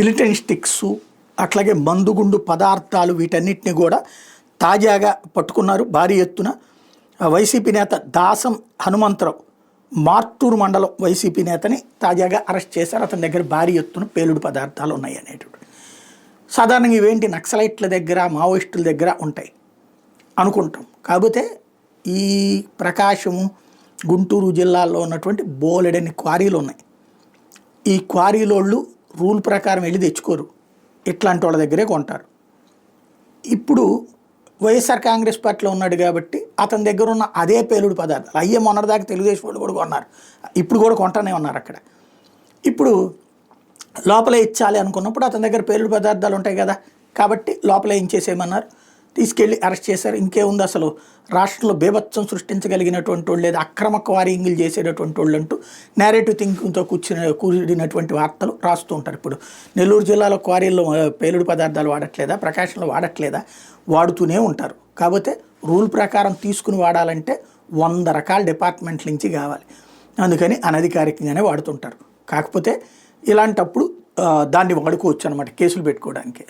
Militant sticks, అట్లాగే మందుగుండు పదార్థాలు వీటన్నిటిని కూడా తాజాగా పట్టుకున్నారు భారీ ఎత్తున. వైసీపీ నేత దాసం హనుమంతరావు మార్టూరు మండలం వైసీపీ నేతని తాజాగా అరెస్ట్ చేశారు. అతని దగ్గర భారీ ఎత్తున పేలుడు పదార్థాలు ఉన్నాయి అనేటువంటి. సాధారణంగా ఇవేంటి నక్సలైట్ల దగ్గర మావోయిస్టుల దగ్గర ఉంటాయి అనుకుంటాం. కాకపోతే ఈ ప్రకాశము గుంటూరు జిల్లాల్లో ఉన్నటువంటి బోలెడని క్వారీలు ఉన్నాయి. ఈ క్వారీలోళ్ళు రూల్ ప్రకారం వెళ్ళి తెచ్చుకోరు, ఇట్లాంటి వాళ్ళ దగ్గరే కొంటారు. ఇప్పుడు వైఎస్ఆర్ కాంగ్రెస్ పార్టీలో ఉన్నాడు కాబట్టి అతని దగ్గర ఉన్న అదే పేలుడు పదార్థాలు అయ్యే మొన్నటిదాకా తెలుగుదేశం వాళ్ళు కూడా కొన్నారు, ఇప్పుడు కూడా కొంటానే ఉన్నారు అక్కడ. ఇప్పుడు లోపలే ఇచ్చాలి అనుకున్నప్పుడు అతని దగ్గర పేలుడు పదార్థాలు ఉంటాయి కదా, కాబట్టి లోపలే ఇచ్చేసేయమన్నారు. తీసుకెళ్ళి అరెస్ట్ చేశారు. ఇంకేముంది, అసలు రాష్ట్రంలో బీభత్సం సృష్టించగలిగినటువంటి వాళ్ళు లేదా అక్రమ క్వారీంగ్లు చేసేటటువంటి వాళ్ళు అంటూ నేరేటివ్ థింకింగ్తో కూడినటువంటి వార్తలు రాస్తూ ఉంటారు. ఇప్పుడు నెల్లూరు జిల్లాలో క్వారీల్లో పేలుడు పదార్థాలు వాడట్లేదా, ప్రకాశంలో వాడట్లేదా, వాడుతూనే ఉంటారు. కాకపోతే రూల్ ప్రకారం తీసుకుని వాడాలంటే 100 రకాల డిపార్ట్మెంట్ల నుంచి కావాలి, అందుకని అనధికారికంగానే వాడుతుంటారు. కాకపోతే ఇలాంటప్పుడు దాన్ని వాడుకోవచ్చు అనమాట కేసులు పెట్టుకోవడానికి.